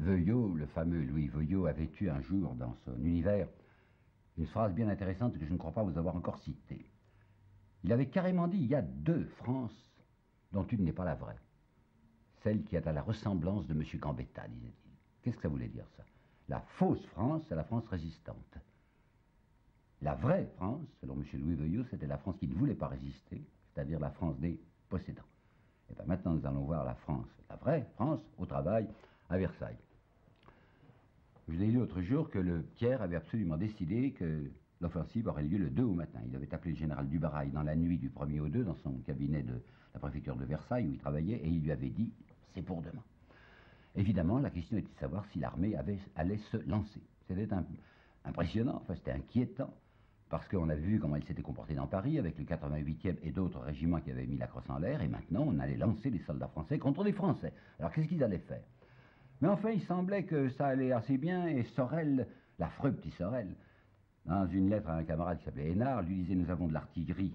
Veuillot, le fameux Louis Veuillot, avait eu un jour dans son univers une phrase bien intéressante que je ne crois pas vous avoir encore citée. Il avait carrément dit, il y a deux France dont une n'est pas la vraie. Celle qui est à la ressemblance de M. Gambetta, disait-il. Qu'est-ce que ça voulait dire, ça? La fausse France, c'est la France résistante. La vraie France, selon M. Louis Veuillot, c'était la France qui ne voulait pas résister, c'est-à-dire la France des possédants. Et bien maintenant, nous allons voir la France, la vraie France, au travail, à Versailles. Je l'ai lu l'autre jour que le Thiers avait absolument décidé que l'offensive aurait lieu le 2 au matin. Il avait appelé le général Dubarail dans la nuit du 1er au 2 dans son cabinet de la préfecture de Versailles où il travaillait et il lui avait dit « c'est pour demain ». Évidemment, la question était de savoir si l'armée allait se lancer. C'était impressionnant, enfin c'était inquiétant, parce qu'on avait vu comment il s'était comporté dans Paris avec le 88e et d'autres régiments qui avaient mis la crosse en l'air, et maintenant on allait lancer les soldats français contre les Français. Alors qu'est-ce qu'ils allaient faire? Mais enfin, il semblait que ça allait assez bien, et Sorel, l'affreux petit Sorel, dans une lettre à un camarade qui s'appelait Hénard, lui disait « Nous avons de l'artillerie,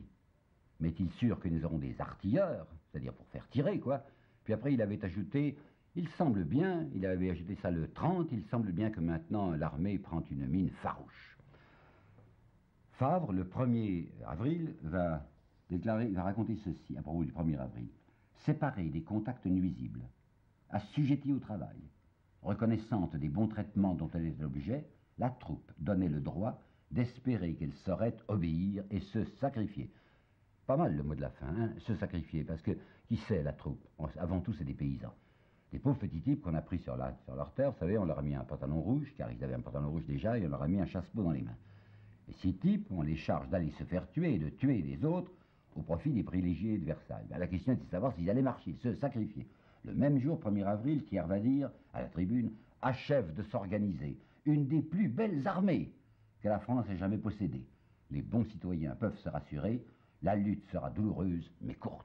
mais est-il sûr que nous aurons des artilleurs ?» C'est-à-dire pour faire tirer, quoi. Puis après, il avait ajouté « Il semble bien, il avait ajouté ça le 30, il semble bien que maintenant l'armée prend une mine farouche. » Favre, le 1er avril, va raconter ceci à propos du 1er avril. « Séparée des contacts nuisibles, assujettie au travail, reconnaissante des bons traitements dont elle est l'objet, la troupe donnait le droit d'espérer qu'elle saurait obéir et se sacrifier. » Pas mal le mot de la fin, hein, se sacrifier, parce que qui c'est la troupe? Avant tout, c'est des paysans. Des pauvres petits types qu'on a pris sur leur terre, vous savez, on leur a mis un pantalon rouge, car ils avaient un pantalon rouge déjà, et on leur a mis un chasse-peau dans les mains. Et ces types, on les charge d'aller se faire tuer et de tuer les autres au profit des privilégiés de Versailles. Ben, la question est de savoir s'ils allaient marcher, se sacrifier. Le même jour, 1er avril, Thiers va dire, à la tribune, « achève de s'organiser une des plus belles armées que la France ait jamais possédées. Les bons citoyens peuvent se rassurer, la lutte sera douloureuse, mais courte. »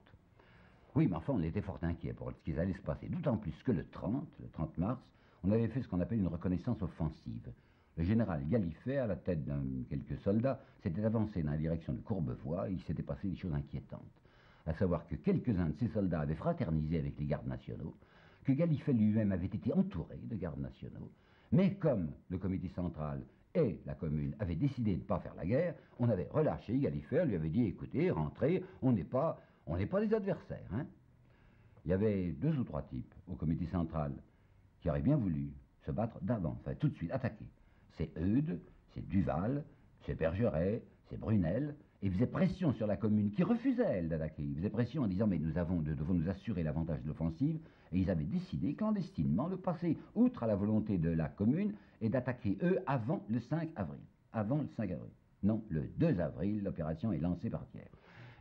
Oui, mais enfin, on était fort inquiets pour ce qui allait se passer, d'autant plus que le 30 mars, on avait fait ce qu'on appelle une reconnaissance offensive. Le général Gallifet, à la tête de quelques soldats, s'était avancé dans la direction de Courbevoie et il s'était passé des choses inquiétantes. À savoir que quelques-uns de ces soldats avaient fraternisé avec les gardes nationaux, que Gallifet lui-même avait été entouré de gardes nationaux, mais comme le comité central et la commune avaient décidé de ne pas faire la guerre, on avait relâché Gallifet, lui avait dit « écoutez, rentrez, on n'est pas des adversaires. Hein » Il y avait 2 ou 3 types au comité central qui auraient bien voulu se battre d'avant, enfin tout de suite attaquer. C'est Eudes, c'est Duval, c'est Bergeret, c'est Brunel, et ils faisaient pression sur la commune qui refusait, elle, d'attaquer. Ils faisaient pression en disant « mais nous devons nous assurer l'avantage de l'offensive », et ils avaient décidé clandestinement de passer outre à la volonté de la commune et d'attaquer eux avant le 5 avril. Avant le 5 avril. Non, le 2 avril, l'opération est lancée par Thiers.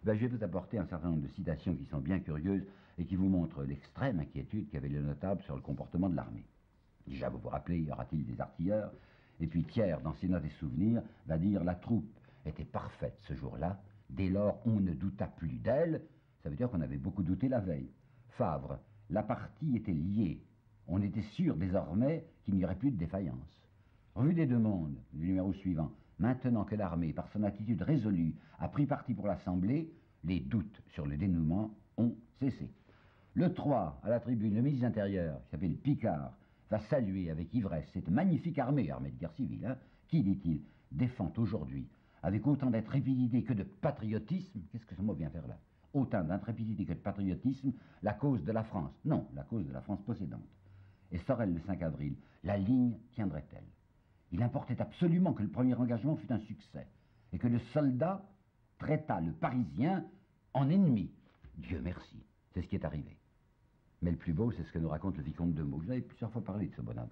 Ben, je vais vous apporter un certain nombre de citations qui sont bien curieuses et qui vous montrent l'extrême inquiétude qu'avait le notable sur le comportement de l'armée. Déjà, vous vous rappelez, y aura-t-il des artilleurs? Et puis Thiers, dans ses notes et souvenirs, va dire « la troupe était parfaite ce jour-là, dès lors on ne douta plus d'elle », ça veut dire qu'on avait beaucoup douté la veille. Favre, la partie était liée, on était sûr désormais qu'il n'y aurait plus de défaillance. Revue des Deux Mondes, le numéro suivant, maintenant que l'armée, par son attitude résolue, a pris parti pour l'Assemblée, les doutes sur le dénouement ont cessé. Le 3, à la tribune, le ministre de l'Intérieur, qui s'appelle Picard, va saluer avec ivresse cette magnifique armée de guerre civile, hein, qui, dit-il, défend aujourd'hui, avec autant d'intrépidité que de patriotisme, qu'est-ce que ce mot vient faire là? Autant d'intrépidité que de patriotisme, la cause de la France. Non, la cause de la France possédante. Et Sorel, le 5 avril, la ligne tiendrait-elle? Il importait absolument que le premier engagement fût un succès, et que le soldat traitât le Parisien en ennemi. Dieu merci, c'est ce qui est arrivé. Mais le plus beau, c'est ce que nous raconte le vicomte de Meaux. Vous avez plusieurs fois parlé de ce bonhomme.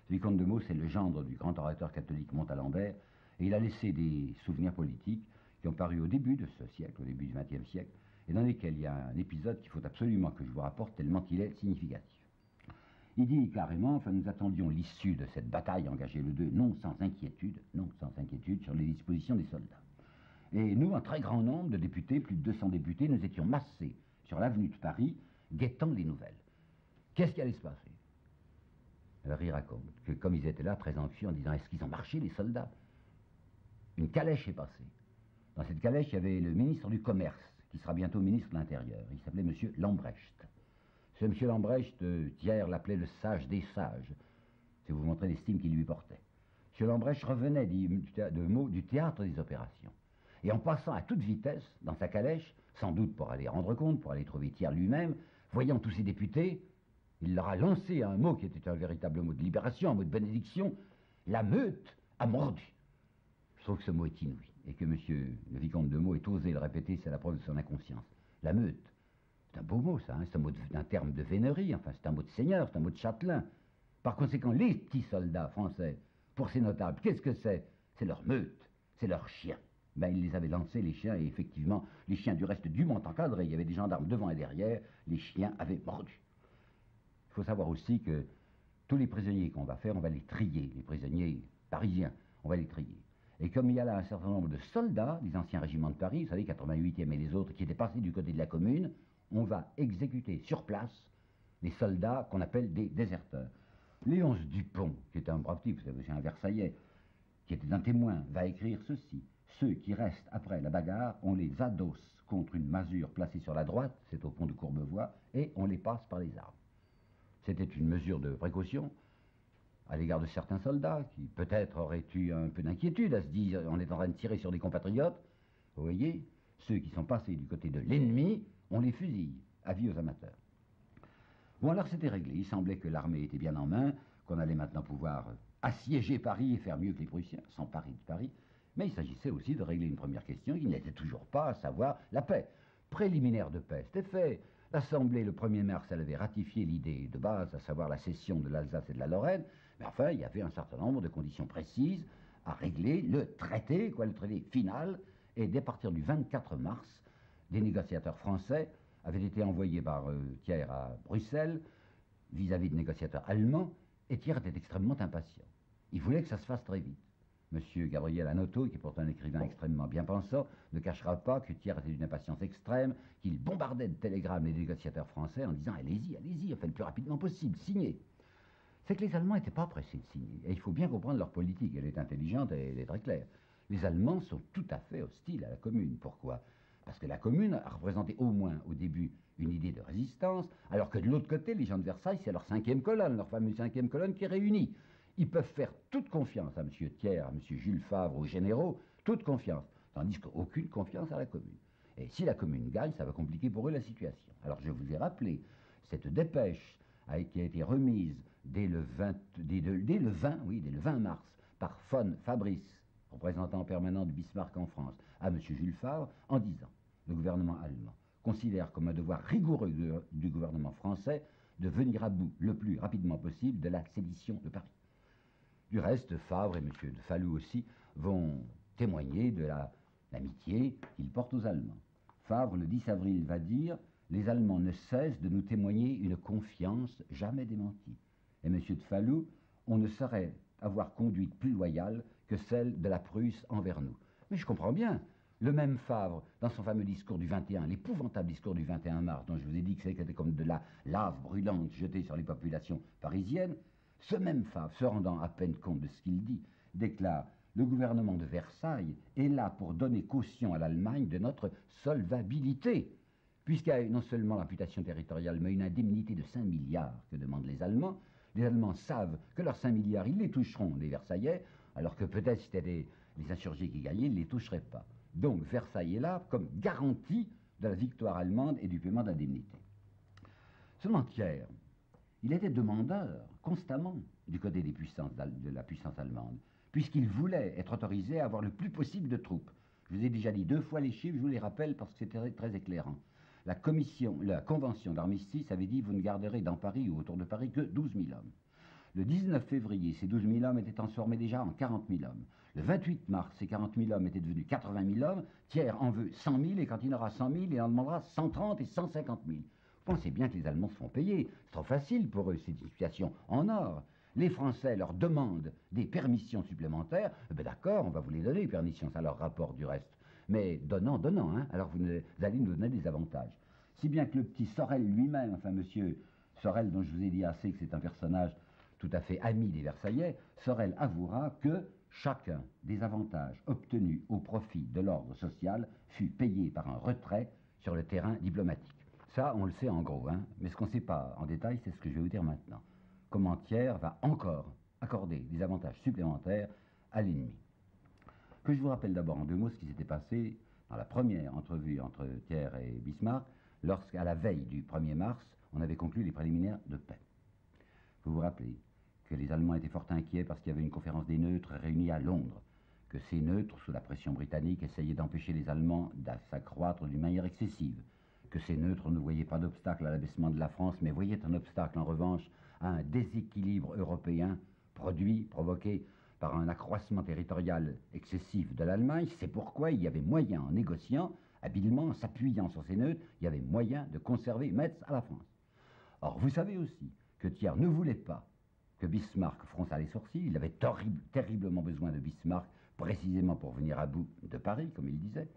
Le vicomte de Meaux, c'est le gendre du grand orateur catholique Montalembert, et il a laissé des souvenirs politiques qui ont paru au début de ce siècle, au début du XXe siècle, et dans lesquels il y a un épisode qu'il faut absolument que je vous rapporte, tellement il est significatif. Il dit carrément, enfin, nous attendions l'issue de cette bataille engagée le 2, non sans inquiétude sur les dispositions des soldats. Et nous, un très grand nombre de députés, plus de 200 députés, nous étions massés sur l'avenue de Paris, guettant les nouvelles. Qu'est-ce qui allait se passer? Alors il raconte que comme ils étaient là, très anxieux, en disant « est-ce qu'ils ont marché, les soldats ?» Une calèche est passée. Dans cette calèche, il y avait le ministre du Commerce, qui sera bientôt ministre de l'Intérieur. Il s'appelait M. Lambrecht. Ce M. Lambrecht, Thiers l'appelait le sage des sages. C'est vous montrer l'estime qu'il lui portait. M. Lambrèche revenait du théâtre des opérations. Et en passant à toute vitesse dans sa calèche, sans doute pour aller rendre compte, pour aller trouver Thiers lui-même, voyant tous ces députés, il leur a lancé un mot qui était un véritable mot de libération, un mot de bénédiction. La meute a mordu. Je trouve que ce mot est inouï, et que monsieur le vicomte de Meaux ait osé le répéter, c'est la preuve de son inconscience. La meute, c'est un beau mot ça, hein, c'est un terme de vénerie, enfin c'est un mot de seigneur, c'est un mot de châtelain. Par conséquent, les petits soldats français, pour ces notables, qu'est-ce que c'est? C'est leur meute, c'est leurs chiens. Ben, ils les avaient lancés, les chiens, et effectivement, les chiens du reste dûment encadrés, il y avait des gendarmes devant et derrière, les chiens avaient mordu. Il faut savoir aussi que tous les prisonniers qu'on va faire, on va les trier, les prisonniers parisiens, on va les trier. Et comme il y a là un certain nombre de soldats, des anciens régiments de Paris, vous savez, 88e et les autres, qui étaient passés du côté de la Commune, on va exécuter sur place les soldats qu'on appelle des déserteurs. Léonce Dupont, qui est un brave type, vous savez, c'est un Versaillais, qui était un témoin, va écrire ceci. Ceux qui restent après la bagarre, on les adosse contre une masure placée sur la droite, c'est au pont de Courbevoie, et on les passe par les armes. C'était une mesure de précaution à l'égard de certains soldats qui peut-être auraient eu un peu d'inquiétude à se dire on est en train de tirer sur des compatriotes. Vous voyez, ceux qui sont passés du côté de l'ennemi, on les fusille. Avis aux amateurs. Bon, alors c'était réglé. Il semblait que l'armée était bien en main, qu'on allait maintenant pouvoir assiéger Paris et faire mieux que les Prussiens, s'emparer de Paris. Mais il s'agissait aussi de régler une première question qui n'était toujours pas, à savoir la paix. Préliminaire de paix, c'était fait. L'Assemblée, le 1er mars, elle avait ratifié l'idée de base, à savoir la cession de l'Alsace et de la Lorraine, mais enfin, il y avait un certain nombre de conditions précises à régler. Le traité final, et dès partir du 24 mars, des négociateurs français avaient été envoyés par Thiers à Bruxelles, vis-à-vis de négociateurs allemands, et Thiers était extrêmement impatient. Il voulait que ça se fasse très vite. Monsieur Gabriel Hanotaux, qui est pourtant un écrivain extrêmement bien pensant, ne cachera pas que Thiers était d'une impatience extrême, qu'il bombardait de télégrammes les négociateurs français en disant « Allez-y, allez-y, faites le plus rapidement possible, signez ». C'est que les Allemands n'étaient pas pressés de signer. Et il faut bien comprendre leur politique, elle est intelligente et elle est très claire. Les Allemands sont tout à fait hostiles à la Commune. Pourquoi? Parce que la Commune a représenté au moins au début une idée de résistance, alors que de l'autre côté, les gens de Versailles, c'est leur 5e colonne, leur fameuse 5e colonne qui est réunie. Ils peuvent faire toute confiance à M. Thiers, à M. Jules Favre, aux généraux, toute confiance, tandis qu'aucune confiance à la Commune. Et si la Commune gagne, ça va compliquer pour eux la situation. Alors je vous ai rappelé cette dépêche qui a été remise dès le 20 mars par von Fabrice, représentant permanent de Bismarck en France, à M. Jules Favre, en disant le gouvernement allemand considère comme un devoir rigoureux du gouvernement français de venir à bout le plus rapidement possible de la sédition de Paris. Du reste, Favre et M. de Falloux aussi vont témoigner de l'amitié qu'ils portent aux Allemands. Favre, le 10 avril, va dire « Les Allemands ne cessent de nous témoigner une confiance jamais démentie. » Et M. de Falloux « On ne saurait avoir conduite plus loyale que celle de la Prusse envers nous. » Mais je comprends bien. Le même Favre, dans son fameux discours du 21, l'épouvantable discours du 21 mars, dont je vous ai dit que c'était comme de la lave brûlante jetée sur les populations parisiennes, ce même Favre, se rendant à peine compte de ce qu'il dit, déclare « Le gouvernement de Versailles est là pour donner caution à l'Allemagne de notre solvabilité, puisqu'il y a non seulement l'amputation territoriale, mais une indemnité de 5 milliards que demandent les Allemands. Les Allemands savent que leurs 5 milliards, ils les toucheront, les Versaillais, alors que peut-être si c'était les insurgés qui gagnaient, ils ne les toucheraient pas. Donc Versailles est là comme garantie de la victoire allemande et du paiement d'indemnité. Seulement Thiers, il était demandeur constamment du côté de la puissance allemande, puisqu'il voulait être autorisé à avoir le plus possible de troupes. Je vous ai déjà dit 2 fois les chiffres, je vous les rappelle parce que c'est très éclairant. La convention d'armistice avait dit « Vous ne garderez dans Paris ou autour de Paris que 12 000 hommes ». Le 19 février, ces 12 000 hommes étaient transformés déjà en 40 000 hommes. Le 28 mars, ces 40 000 hommes étaient devenus 80 000 hommes. Thiers en veut 100 000 et quand il en aura 100 000, il en demandera 130 et 150 000. Vous pensez bien que les Allemands se font payer. C'est trop facile pour eux, c'est une situation en or. Les Français leur demandent des permissions supplémentaires. Ben d'accord, on va vous les donner, les permissions, ça leur rapporte du reste. Mais donnant, hein, alors vous allez nous donner des avantages. Si bien que le petit Sorel lui-même, enfin monsieur Sorel, dont je vous ai dit assez que c'est un personnage tout à fait ami des Versaillais, Sorel avouera que chacun des avantages obtenus au profit de l'ordre social fut payé par un retrait sur le terrain diplomatique. Ça, on le sait en gros, hein, mais ce qu'on ne sait pas en détail, c'est ce que je vais vous dire maintenant. Comment Thiers va encore accorder des avantages supplémentaires à l'ennemi. Que je vous rappelle d'abord en 2 mots ce qui s'était passé dans la première entrevue entre Thiers et Bismarck, lorsqu'à la veille du 1er mars, on avait conclu les préliminaires de paix. Vous vous rappelez que les Allemands étaient fort inquiets parce qu'il y avait une conférence des neutres réunie à Londres, que ces neutres, sous la pression britannique, essayaient d'empêcher les Allemands de s'accroître d'une manière excessive, que ces neutres ne voyaient pas d'obstacle à l'abaissement de la France, mais voyaient un obstacle en revanche à un déséquilibre européen provoqué par un accroissement territorial excessif de l'Allemagne. C'est pourquoi il y avait moyen, en négociant, habilement, en s'appuyant sur ces neutres, il y avait moyen de conserver Metz à la France. Or, vous savez aussi que Thiers ne voulait pas que Bismarck fronçât les sourcils. Il avait terriblement besoin de Bismarck, précisément pour venir à bout de Paris, comme il disait.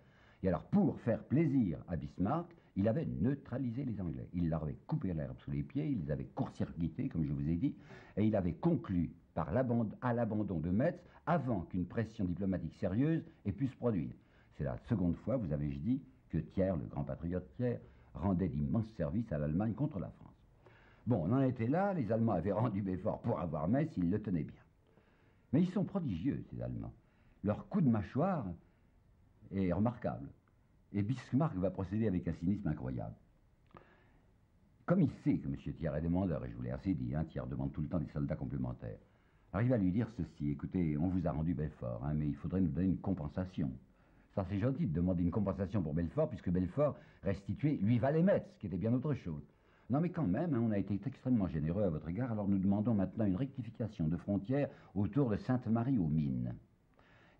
Et alors, pour faire plaisir à Bismarck, il avait neutralisé les Anglais. Il leur avait coupé l'herbe sous les pieds, il les avait court-circuités, comme je vous ai dit, et il avait conclu à l'abandon de Metz avant qu'une pression diplomatique sérieuse ait pu se produire. C'est la seconde fois, vous avez dit, que Thiers, le grand patriote Thiers, rendait d'immenses services à l'Allemagne contre la France. Bon, on en était là, les Allemands avaient rendu Belfort pour avoir Metz, ils le tenaient bien. Mais ils sont prodigieux, ces Allemands. Leur coup de mâchoire est remarquable. Et Bismarck va procéder avec un cynisme incroyable. Comme il sait que M. Thiers est demandeur, et je vous l'ai assez dit, Thiers demande tout le temps des soldats complémentaires, alors il va lui dire ceci: écoutez, on vous a rendu Belfort, mais il faudrait nous donner une compensation. Ça, c'est gentil de demander une compensation pour Belfort, puisque Belfort restitué lui valait Metz, ce qui était bien autre chose. Non, mais quand même, on a été extrêmement généreux à votre égard, alors nous demandons maintenant une rectification de frontière autour de Sainte-Marie-aux-Mines.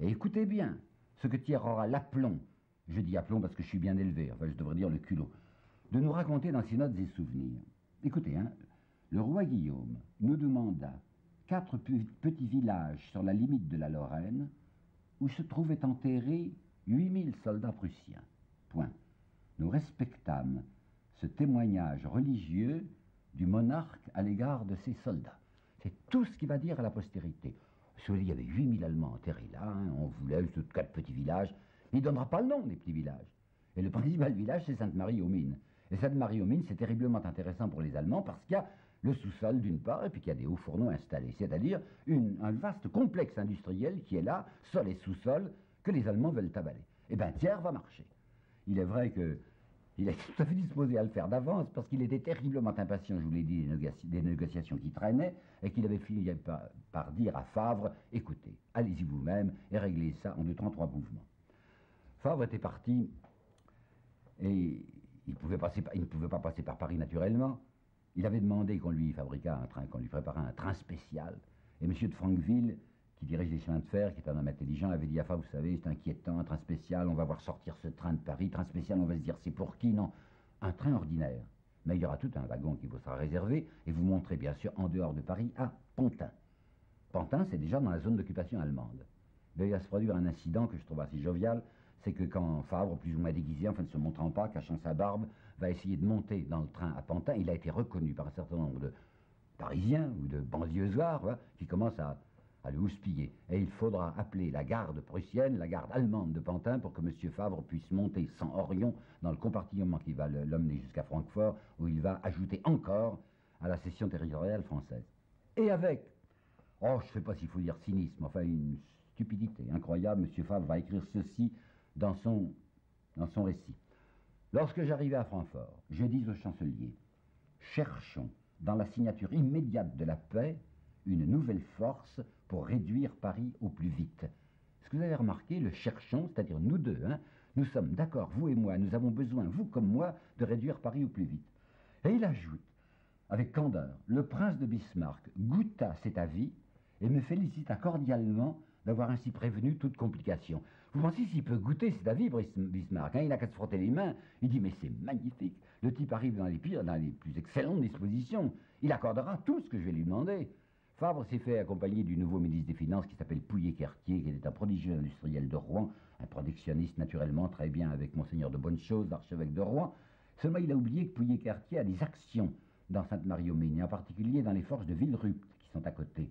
Et écoutez bien, ce que Thiers aura l'aplomb, je dis aplomb parce que je suis bien élevé, enfin je devrais dire le culot, de nous raconter dans ses notes et souvenirs. Écoutez, le roi Guillaume nous demanda 4 petits villages sur la limite de la Lorraine où se trouvaient enterrés 8000 soldats prussiens. Point. Nous respectâmes ce témoignage religieux du monarque à l'égard de ses soldats. C'est tout ce qu'il va dire à la postérité. Il y avait 8000 Allemands enterrés là, on voulait 4 petits villages. Il ne donnera pas le nom des petits villages. Et le principal village, c'est Sainte-Marie-aux-Mines. Et Sainte-Marie-aux-Mines, c'est terriblement intéressant pour les Allemands parce qu'il y a le sous-sol d'une part, et puis qu'il y a des hauts fourneaux installés, c'est-à-dire un vaste complexe industriel qui est là, sol et sous-sol, que les Allemands veulent avaler. Eh bien, Thiers va marcher. Il est vrai qu'il est tout à fait disposé à le faire d'avance parce qu'il était terriblement impatient, je vous l'ai dit, des négociations qui traînaient, et qu'il avait fini par dire à Favre: écoutez, allez-y vous-même et réglez ça en 2 temps 3 mouvements. Favre était parti et il ne pouvait pas passer par Paris naturellement. Il avait demandé qu'on lui fabriquât un train, qu'on lui préparât un train spécial. Et M. de Franqueville, qui dirige les chemins de fer, qui est un homme intelligent, avait dit: ah, vous savez, c'est inquiétant, un train spécial, on va voir sortir ce train de Paris, train spécial, on va se dire c'est pour qui? Non, un train ordinaire. Mais il y aura tout un wagon qui vous sera réservé, et vous monterez bien sûr en dehors de Paris à Pantin. Pantin, c'est déjà dans la zone d'occupation allemande. Mais il va se produire un incident que je trouve assez jovial, c'est que quand Favre, plus ou moins déguisé, enfin ne se montrant pas, cachant sa barbe, va essayer de monter dans le train à Pantin, il a été reconnu par un certain nombre de Parisiens ou de banlieusards qui commencent à le houspiller. Et il faudra appeler la garde prussienne, la garde allemande de Pantin, pour que M. Favre puisse monter sans horion dans le compartiment qui va l'emmener jusqu'à Francfort, où il va ajouter encore à la cession territoriale française. Et avec, je ne sais pas s'il faut dire cynisme, enfin une stupidité incroyable, M. Favre va écrire ceci dans son récit. Lorsque j'arrivai à Francfort, je dis au chancelier: cherchons, dans la signature immédiate de la paix, une nouvelle force pour réduire Paris au plus vite. Ce que vous avez remarqué, le cherchons, c'est-à-dire nous deux, nous sommes d'accord, vous et moi, nous avons besoin, vous comme moi, de réduire Paris au plus vite. Et il ajoute, avec candeur: le prince de Bismarck goûta cet avis et me félicita cordialement d'avoir ainsi prévenu toute complication. Vous pensez s'il peut goûter cet avis, Bismarck, il n'a qu'à se frotter les mains, il dit: mais c'est magnifique, le type arrive dans les plus excellentes dispositions, il accordera tout ce que je vais lui demander. Favre s'est fait accompagner du nouveau ministre des Finances qui s'appelle Pouillet-Cartier, qui était un prodigieux industriel de Rouen, un protectionniste naturellement, très bien avec Monseigneur de Bonnechose, l'archevêque de Rouen. Seulement il a oublié que Pouillet-Cartier a des actions dans Sainte-Marie-aux-Mines, et en particulier dans les forges de Villerupt qui sont à côté.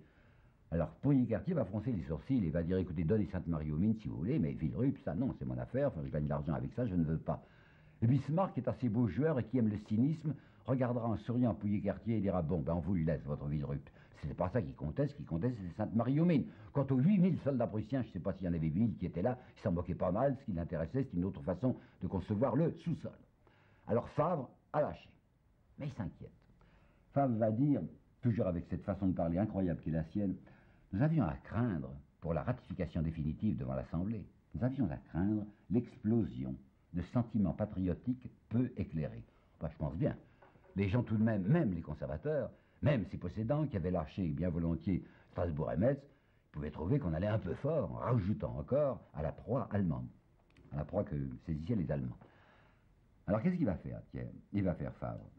Alors Pouillet-Cartier va froncer les sourcils et va dire: écoutez, donnez Sainte-Marie-aux-Mines si vous voulez, mais Villerupt, ça non, c'est mon affaire, enfin, je gagne de l'argent avec ça, je ne veux pas. Et Bismarck, qui est assez beau joueur et qui aime le cynisme, regardera en souriant Pouillet-Cartier et dira: bon, on vous le laisse, votre Villerupt. C'était pas ça qui comptait, ce qui comptait c'était Sainte-Marie-aux-Mines. Quant aux 8000 soldats prussiens, je ne sais pas s'il y en avait 8000 qui étaient là, ils s'en moquaient pas mal, ce qui l'intéressait c'est une autre façon de concevoir le sous-sol. Alors Favre a lâché, mais il s'inquiète. Favre va dire, toujours avec cette façon de parler incroyable qui est la sienne, nous avions à craindre, pour la ratification définitive devant l'Assemblée, nous avions à craindre l'explosion de sentiments patriotiques peu éclairés. Ben, je pense bien. Les gens tout de même, même les conservateurs, même ces possédants qui avaient lâché bien volontiers Strasbourg et Metz, pouvaient trouver qu'on allait un peu fort, en rajoutant encore à la proie allemande, à la proie que saisissaient les Allemands. Alors qu'est-ce qu'il va faire, Thiers? Il va faire Favre.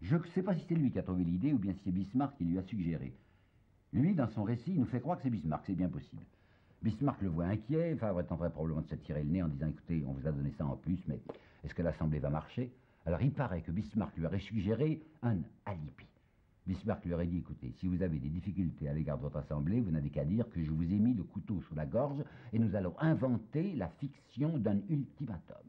Je ne sais pas si c'est lui qui a trouvé l'idée ou bien si c'est Bismarck qui lui a suggéré. Lui, dans son récit, il nous fait croire que c'est Bismarck, c'est bien possible. Bismarck le voit inquiet, Favre est en train probablement de se tirer le nez en disant, écoutez, on vous a donné ça en plus, mais est-ce que l'Assemblée va marcher? Alors il paraît que Bismarck lui aurait suggéré un alibi. Bismarck lui aurait dit, écoutez, si vous avez des difficultés à l'égard de votre Assemblée, vous n'avez qu'à dire que je vous ai mis le couteau sous la gorge et nous allons inventer la fiction d'un ultimatum.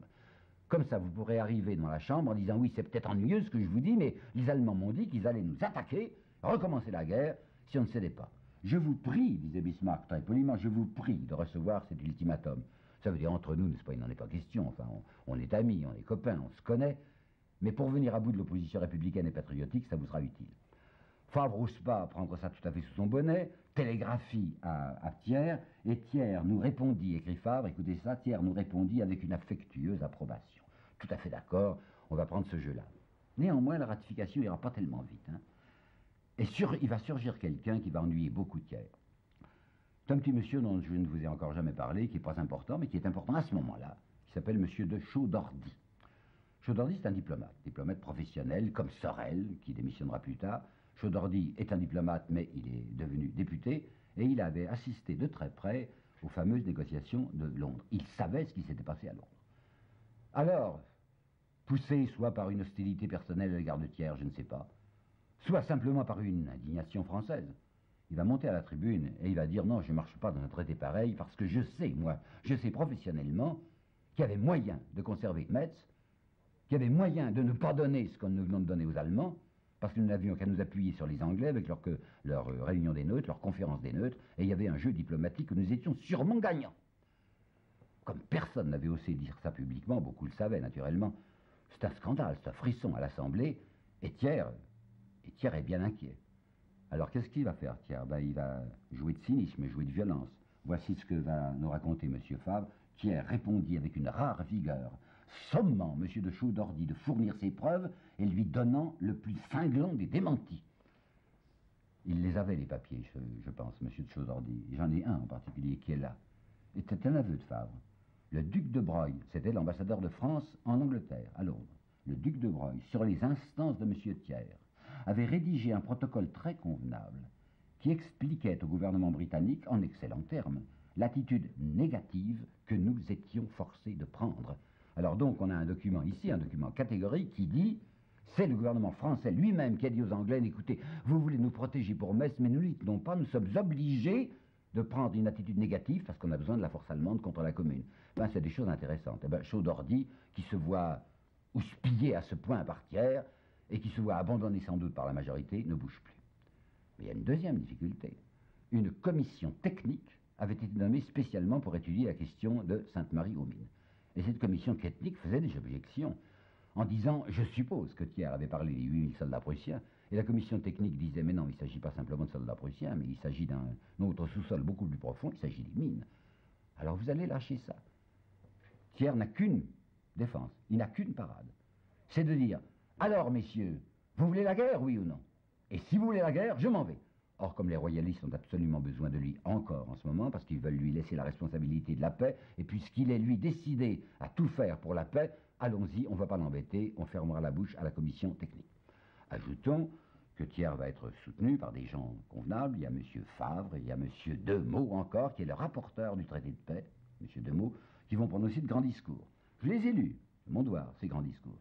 Comme ça, vous pourrez arriver dans la Chambre en disant, oui, c'est peut-être ennuyeux ce que je vous dis, mais les Allemands m'ont dit qu'ils allaient nous attaquer, recommencer la guerre, si on ne cédait pas. Je vous prie, disait Bismarck très poliment, je vous prie de recevoir cet ultimatum. Ça veut dire entre nous, n'est-ce pas, il n'en est pas question, enfin, on est amis, on est copains, on se connaît, mais pour venir à bout de l'opposition républicaine et patriotique, ça vous sera utile. Favre n'ose pas prendre ça tout à fait sous son bonnet, télégraphie à Thiers, et Thiers nous répondit, écrit Favre, écoutez ça, Thiers nous répondit avec une affectueuse approbation. Tout à fait d'accord, on va prendre ce jeu-là. Néanmoins, la ratification n'ira pas tellement vite. Hein. Et il va surgir quelqu'un qui va ennuyer beaucoup Thiers. C'est un petit monsieur dont je ne vous ai encore jamais parlé, qui n'est pas important, mais qui est important à ce moment-là, qui s'appelle monsieur de Chaudardy. Chaudardy, c'est un diplomate professionnel, comme Sorel, qui démissionnera plus tard. Chaudardy est un diplomate, mais il est devenu député, et il avait assisté de très près aux fameuses négociations de Londres. Il savait ce qui s'était passé à Londres. Alors, poussé soit par une hostilité personnelle à l'égard de Thiers, je ne sais pas, soit simplement par une indignation française, il va monter à la tribune et il va dire non, je ne marche pas dans un traité pareil parce que je sais, moi, je sais professionnellement qu'il y avait moyen de conserver Metz, qu'il y avait moyen de ne pas donner ce que nous venons de donner aux Allemands, parce que nous n'avions qu'à nous appuyer sur les Anglais avec leur réunion des neutres, leur conférence des neutres, et il y avait un jeu diplomatique où nous étions sûrement gagnants. Comme personne n'avait osé dire ça publiquement, beaucoup le savaient naturellement, c'est un scandale, c'est un frisson à l'Assemblée, et Thiers est bien inquiet. Alors qu'est-ce qu'il va faire, Thiers? Ben, il va jouer de cynisme, jouer de violence. Voici ce que va nous raconter M. Favre. Thiers répondit avec une rare vigueur, sommant M. de Chaudardy de fournir ses preuves et lui donnant le plus cinglant des démentis. Il les avait, les papiers, je pense, M. de Chaudardy. J'en ai un en particulier qui est là. C'était un aveu de Favre. Le duc de Broglie, c'était l'ambassadeur de France en Angleterre, à Londres. Le duc de Broglie, sur les instances de M. Thiers, avait rédigé un protocole très convenable qui expliquait au gouvernement britannique, en excellents termes, l'attitude négative que nous étions forcés de prendre. Alors donc on a un document ici, un document catégorique qui dit, c'est le gouvernement français lui-même qui a dit aux Anglais, écoutez, vous voulez nous protéger pour Metz, mais nous n'y tenons pas, nous sommes obligés de prendre une attitude négative parce qu'on a besoin de la force allemande contre la commune. Ben, c'est des choses intéressantes. Eh ben, Chaudardy, qui se voit houspillé à ce point par Thiers, et qui se voit abandonné sans doute par la majorité, ne bouge plus. Mais il y a une deuxième difficulté. Une commission technique avait été nommée spécialement pour étudier la question de Sainte-Marie-aux-Mines. Et cette commission technique faisait des objections en disant, je suppose que Thiers avait parlé des 8000 soldats prussiens, et la commission technique disait, mais non, il ne s'agit pas simplement de soldats prussiens, mais il s'agit d'un autre sous-sol beaucoup plus profond, il s'agit des mines. Alors vous allez lâcher ça. Thiers n'a qu'une défense, il n'a qu'une parade. C'est de dire, alors messieurs, vous voulez la guerre, oui ou non? Et si vous voulez la guerre, je m'en vais. Or, comme les royalistes ont absolument besoin de lui encore en ce moment, parce qu'ils veulent lui laisser la responsabilité de la paix, et puisqu'il est lui décidé à tout faire pour la paix, allons-y, on ne va pas l'embêter, on fermera la bouche à la commission technique. Ajoutons que Thiers va être soutenu par des gens convenables, il y a M. Favre, il y a M. Demeaux encore, qui est le rapporteur du traité de paix, M. Demeaux, qui vont prononcer de grands discours. Je les ai lus, c'est mon devoir, ces grands discours.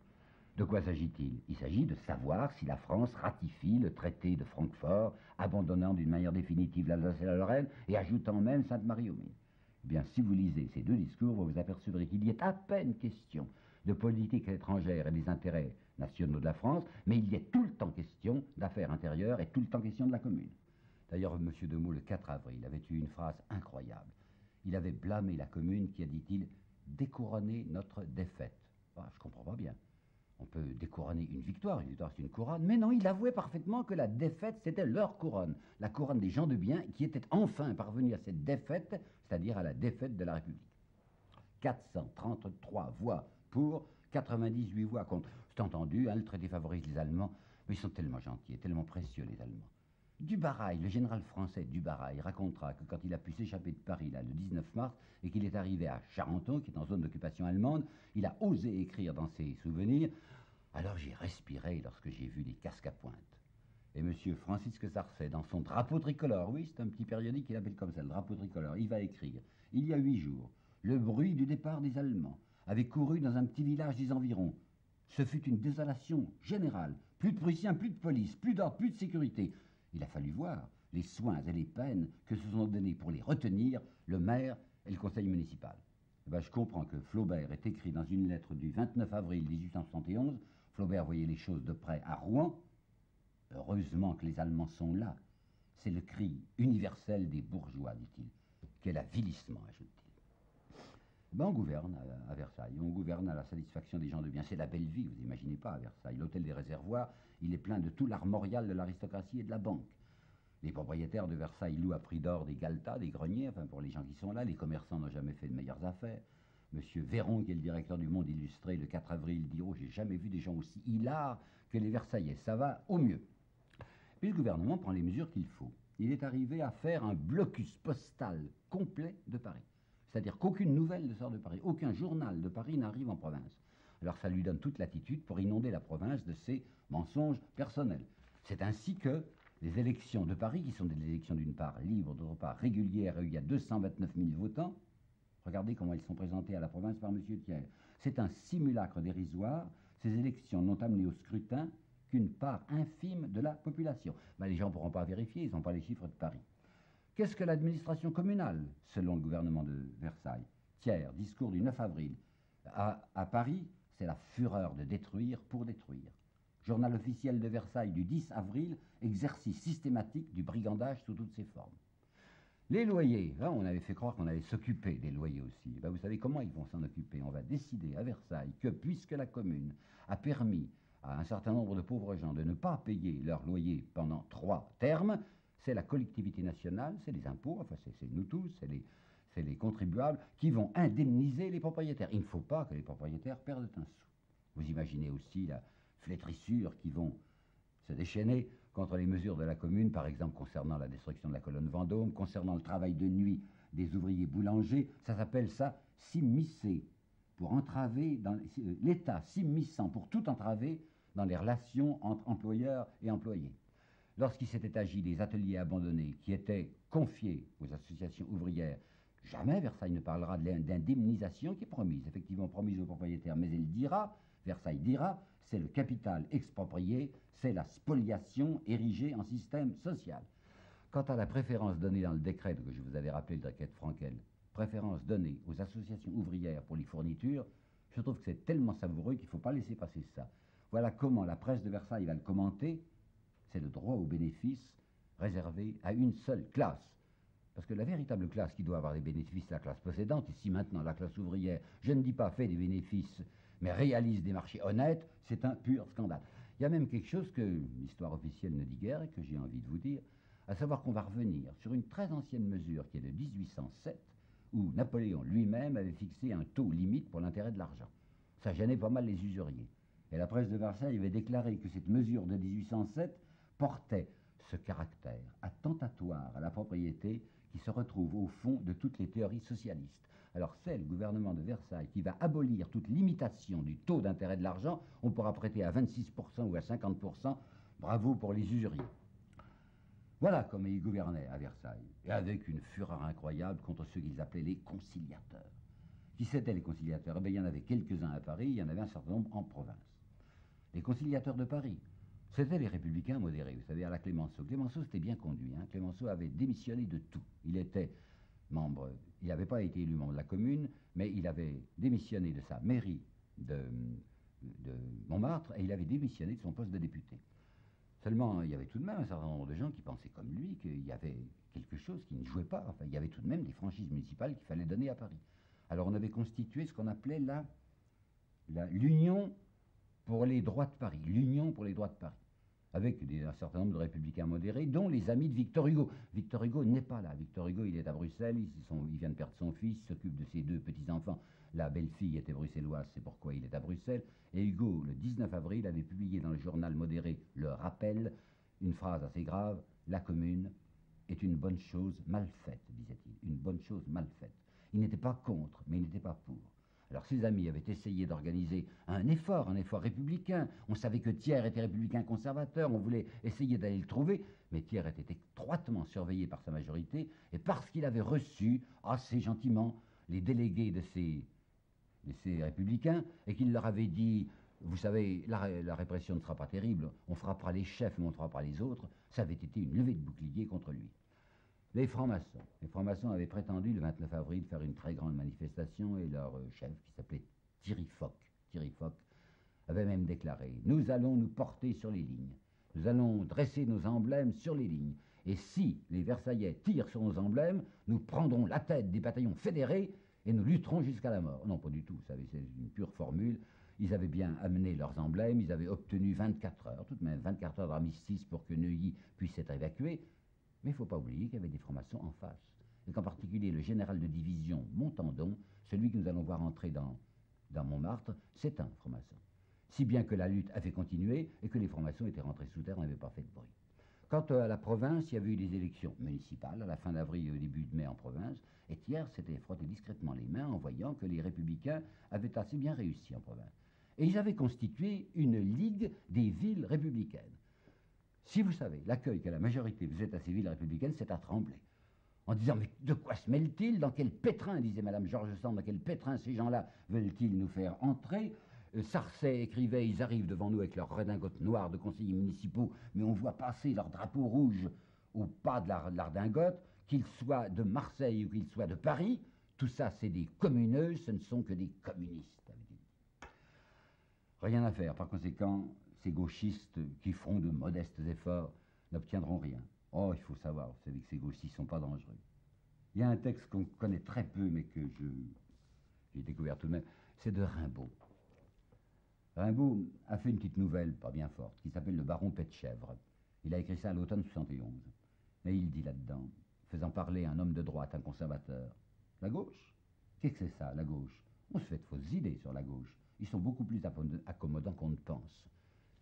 De quoi s'agit-il? Il s'agit de savoir si la France ratifie le traité de Francfort, abandonnant d'une manière définitive l'Alsace et la Lorraine, et ajoutant même Sainte-Marie-aux-Mines. Eh bien, si vous lisez ces deux discours, vous vous apercevrez qu'il y est à peine question de politique étrangère et des intérêts nationaux de la France, mais il y est tout le temps question d'affaires intérieures et tout le temps question de la commune. D'ailleurs, M. de Meaux, le 4 avril, avait eu une phrase incroyable. Il avait blâmé la commune qui a, dit-il, découronné notre défaite. Ah, je ne comprends pas bien. On peut découronner une victoire c'est une couronne, mais non, il avouait parfaitement que la défaite, c'était leur couronne, la couronne des gens de bien qui étaient enfin parvenus à cette défaite, c'est-à-dire à la défaite de la République. 433 voix pour, 98 voix contre. C'est entendu, hein, le traité favorise les Allemands, mais ils sont tellement gentils et tellement précieux, les Allemands. Dubarail, le général français Dubarail, racontera que quand il a pu s'échapper de Paris là, le 19 mars et qu'il est arrivé à Charenton, qui est en zone d'occupation allemande, il a osé écrire dans ses souvenirs « Alors j'ai respiré lorsque j'ai vu les casques à pointe ». Et M. Francisque Sarcey, dans son drapeau tricolore, oui, c'est un petit périodique qu'il appelle comme ça, le drapeau tricolore, il va écrire « Il y a 8 jours, le bruit du départ des Allemands avait couru dans un petit village des environs. Ce fut une désolation générale. Plus de Prussiens, plus de police, plus d'ordre, plus de sécurité. Il a fallu voir les soins et les peines que se sont donnés pour les retenir le maire et le conseil municipal. Eh ben, je comprends que Flaubert ait écrit dans une lettre du 29 avril 1871, Flaubert voyait les choses de près à Rouen. Heureusement que les Allemands sont là. C'est le cri universel des bourgeois, dit-il. Quel avilissement, ajoute-t-il. Ben, on gouverne à Versailles, on gouverne à la satisfaction des gens de bien. C'est la belle vie, vous imaginez pas, à Versailles. L'hôtel des Réservoirs, il est plein de tout l'armorial de l'aristocratie et de la banque. Les propriétaires de Versailles louent à prix d'or des galetas, des greniers, enfin pour les gens qui sont là. Les commerçants n'ont jamais fait de meilleures affaires. Monsieur Véron, qui est le directeur du Monde Illustré, le 4 avril, dit « Oh, j'ai jamais vu des gens aussi hilars que les Versaillais. Ça va au mieux. » Puis le gouvernement prend les mesures qu'il faut. Il est arrivé à faire un blocus postal complet de Paris. C'est-à-dire qu'aucune nouvelle ne sort de Paris, aucun journal de Paris n'arrive en province. Alors ça lui donne toute latitude pour inonder la province de ses mensonges personnels. C'est ainsi que les élections de Paris, qui sont des élections d'une part libres, d'autre part régulières, et où il y a 229 000 votants, regardez comment ils sont présentés à la province par M. Thiers. C'est un simulacre dérisoire. Ces élections n'ont amené au scrutin qu'une part infime de la population. Ben, les gens ne pourront pas vérifier, ils n'ont pas les chiffres de Paris. Qu'est-ce que l'administration communale, selon le gouvernement de Versailles? Thiers, discours du 9 avril. À Paris, c'est la fureur de détruire pour détruire. Journal officiel de Versailles du 10 avril, exercice systématique du brigandage sous toutes ses formes. Les loyers, là, on avait fait croire qu'on allait s'occuper des loyers aussi. Ben, vous savez comment ils vont s'en occuper? On va décider à Versailles que puisque la commune a permis à un certain nombre de pauvres gens de ne pas payer leur loyer pendant 3 termes, c'est la collectivité nationale, c'est les impôts, enfin c'est nous tous, c'est les contribuables qui vont indemniser les propriétaires. Il ne faut pas que les propriétaires perdent un sou. Vous imaginez aussi la flétrissure qui vont se déchaîner contre les mesures de la commune, par exemple concernant la destruction de la colonne Vendôme, concernant le travail de nuit des ouvriers boulangers. Ça s'appelle ça s'immiscer, pour entraver, l'État s'immisçant pour tout entraver dans les relations entre employeurs et employés. Lorsqu'il s'était agi des ateliers abandonnés qui étaient confiés aux associations ouvrières, jamais Versailles ne parlera d'indemnisation qui est promise, effectivement promise aux propriétaires, mais elle dira, Versailles dira, c'est le capital exproprié, c'est la spoliation érigée en système social. Quant à la préférence donnée dans le décret que je vous avais rappelé, le décret de Frankel, préférence donnée aux associations ouvrières pour les fournitures, je trouve que c'est tellement savoureux qu'il ne faut pas laisser passer ça. Voilà comment la presse de Versailles va le commenter. C'est le droit aux bénéfices réservé à une seule classe. Parce que la véritable classe qui doit avoir les bénéfices, c'est la classe possédante. Ici maintenant, la classe ouvrière, je ne dis pas fait des bénéfices, mais réalise des marchés honnêtes, c'est un pur scandale. Il y a même quelque chose que l'histoire officielle ne dit guère et que j'ai envie de vous dire, à savoir qu'on va revenir sur une très ancienne mesure qui est de 1807, où Napoléon lui-même avait fixé un taux limite pour l'intérêt de l'argent. Ça gênait pas mal les usuriers. Et la presse de Versailles avait déclaré que cette mesure de 1807 portait ce caractère attentatoire à la propriété qui se retrouve au fond de toutes les théories socialistes. Alors c'est le gouvernement de Versailles qui va abolir toute limitation du taux d'intérêt de l'argent. On pourra prêter à 26% ou à 50%. Bravo pour les usuriers. Voilà comment ils gouvernaient à Versailles, et avec une fureur incroyable contre ceux qu'ils appelaient les conciliateurs. Qui c'étaient les conciliateurs? Eh bien, il y en avait quelques-uns à Paris, il y en avait un certain nombre en province. Les conciliateurs de Paris, c'était les républicains modérés, vous savez, à la Clémenceau. Clémenceau, c'était bien conduit. Hein. Clémenceau avait démissionné de tout. Il était membre, il n'avait pas été élu membre de la commune, mais il avait démissionné de sa mairie de Montmartre et il avait démissionné de son poste de député. Seulement, il y avait tout de même un certain nombre de gens qui pensaient comme lui qu'il y avait quelque chose qui ne jouait pas. Enfin, il y avait tout de même des franchises municipales qu'il fallait donner à Paris. Alors on avait constitué ce qu'on appelait l'Union pour les droits de Paris. L'Union pour les droits de Paris. Avec un certain nombre de républicains modérés, dont les amis de Victor Hugo. Victor Hugo n'est pas là. Victor Hugo, il est à Bruxelles, il vient de perdre son fils, il s'occupe de ses deux petits-enfants. La belle-fille était bruxelloise, c'est pourquoi il est à Bruxelles. Et Hugo, le 19 avril, avait publié dans le journal modéré Le Rappel une phrase assez grave: la commune est une bonne chose mal faite, disait-il. Une bonne chose mal faite. Il n'était pas contre, mais il n'était pas pour. Alors ses amis avaient essayé d'organiser un effort républicain. On savait que Thiers était républicain conservateur, on voulait essayer d'aller le trouver, mais Thiers était étroitement surveillé par sa majorité, et parce qu'il avait reçu assez gentiment les délégués de ces républicains, et qu'il leur avait dit: vous savez, la répression ne sera pas terrible, on frappera les chefs, mais on ne fera pas les autres, ça avait été une levée de bouclier contre lui. Les francs-maçons avaient prétendu le 29 avril faire une très grande manifestation, et leur chef, qui s'appelait Thierry Foch, avait même déclaré: nous allons nous porter sur les lignes, nous allons dresser nos emblèmes sur les lignes, et si les Versaillais tirent sur nos emblèmes, nous prendrons la tête des bataillons fédérés et nous lutterons jusqu'à la mort. Non, pas du tout, vous savez, c'est une pure formule. Ils avaient bien amené leurs emblèmes, ils avaient obtenu 24 heures, tout de même 24 heures d'armistice pour que Neuilly puisse être évacué. Mais il ne faut pas oublier qu'il y avait des francs-maçons en face, et qu'en particulier le général de division Montandon, celui que nous allons voir entrer dans Montmartre, c'est un franc-maçon. Si bien que la lutte avait continué et que les francs-maçons étaient rentrés sous terre, n'avaient pas fait de bruit. Quant à la province, il y avait eu des élections municipales à la fin d'avril et au début de mai en province, et Thiers s'était frotté discrètement les mains en voyant que les républicains avaient assez bien réussi en province. Et ils avaient constitué une ligue des villes républicaines. Si vous savez l'accueil que la majorité faisait à ces villes républicaines, c'est à trembler. En disant: mais de quoi se mêlent-ils? Dans quel pétrin, disait Madame Georges Sand, dans quel pétrin ces gens-là veulent-ils nous faire entrer? Sarcey écrivait: ils arrivent devant nous avec leurs redingotes noires de conseillers municipaux, mais on voit passer leur drapeau rouge au pas de la redingote, qu'ils soient de Marseille ou qu'ils soient de Paris. Tout ça, c'est des communeux, ce ne sont que des communistes. Rien à faire. Par conséquent, ces gauchistes qui font de modestes efforts n'obtiendront rien. Oh, il faut savoir, vous savez que ces gauchistes ne sont pas dangereux. Il y a un texte qu'on connaît très peu, mais que j'ai découvert tout de même, c'est de Rimbaud. Rimbaud a fait une petite nouvelle, pas bien forte, qui s'appelle Le Baron Pet-Chèvre. Il a écrit ça à l'automne 71. Et il dit là-dedans, faisant parler un homme de droite, un conservateur: la gauche? Qu'est-ce que c'est ça, la gauche? On se fait de fausses idées sur la gauche. Ils sont beaucoup plus accommodants qu'on ne pense.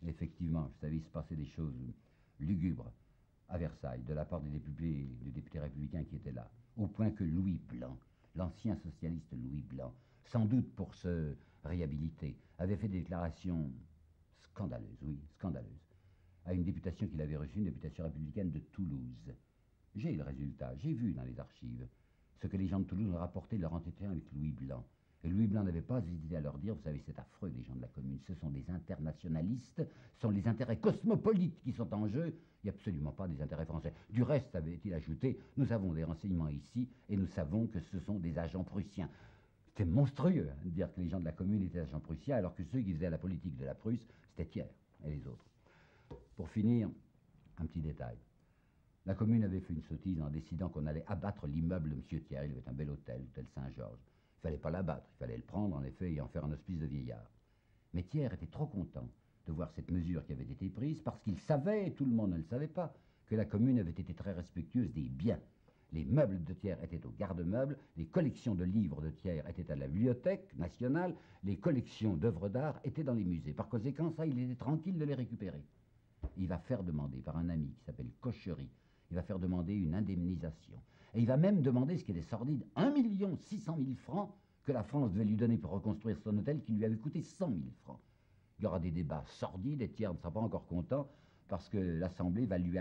Et effectivement, vous savez, il se passait des choses lugubres à Versailles, de la part des députés républicains qui étaient là, au point que Louis Blanc, l'ancien socialiste Louis Blanc, sans doute pour se réhabiliter, avait fait des déclarations scandaleuses, oui, scandaleuses, à une députation qu'il avait reçue, une députation républicaine de Toulouse. J'ai le résultat, j'ai vu dans les archives ce que les gens de Toulouse ont rapporté de leur entretien avec Louis Blanc. Et Louis Blanc n'avait pas hésité à leur dire: vous savez, c'est affreux, les gens de la commune, ce sont des internationalistes, ce sont les intérêts cosmopolites qui sont en jeu, il n'y a absolument pas des intérêts français. Du reste, avait-il ajouté, nous avons des renseignements ici, et nous savons que ce sont des agents prussiens. C'était monstrueux de dire que les gens de la commune étaient agents prussiens, alors que ceux qui faisaient la politique de la Prusse, c'était Thiers et les autres. Pour finir, un petit détail. La commune avait fait une sottise en décidant qu'on allait abattre l'immeuble de M. Thiers. Il avait un bel hôtel, l'hôtel Saint-Georges. Il ne fallait pas l'abattre, il fallait le prendre en effet et en faire un hospice de vieillards. Mais Thiers était trop content de voir cette mesure qui avait été prise, parce qu'il savait, et tout le monde ne le savait pas, que la commune avait été très respectueuse des biens. Les meubles de Thiers étaient au garde-meubles, les collections de livres de Thiers étaient à la Bibliothèque nationale, les collections d'œuvres d'art étaient dans les musées. Par conséquent, ça, il était tranquille de les récupérer. Il va faire demander par un ami qui s'appelle Cochery, il va faire demander une indemnisation. Et il va même demander, ce qui était sordide, 1 600 000 francs que la France devait lui donner pour reconstruire son hôtel, qui lui avait coûté 100 000 francs. Il y aura des débats sordides, et Thiers ne sera pas encore content, parce que l'Assemblée va lui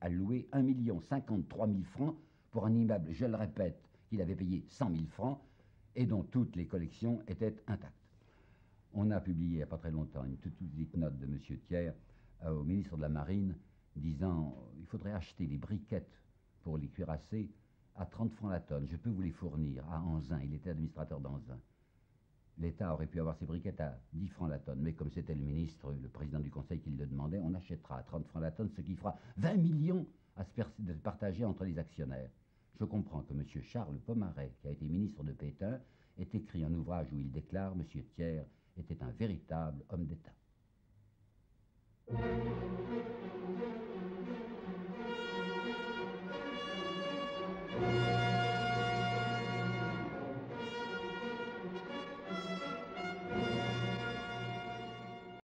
allouer 1 53 000 francs pour un immeuble, je le répète, qu'il avait payé 100 000 francs, et dont toutes les collections étaient intactes. On a publié il n'y a pas très longtemps une toute petite note de M. Thiers au ministre de la Marine, disant: il faudrait acheter les briquettes pour les cuirassés à 30 francs la tonne. Je peux vous les fournir à Anzin. Il était administrateur d'Anzin. L'État aurait pu avoir ses briquettes à 10 francs la tonne, mais comme c'était le ministre, le président du Conseil qui le demandait, on achètera à 30 francs la tonne, ce qui fera 20 millions à se partager entre les actionnaires. Je comprends que M. Charles Pomaret, qui a été ministre de Pétain, ait écrit un ouvrage où il déclare « M. Thiers était un véritable homme d'État ».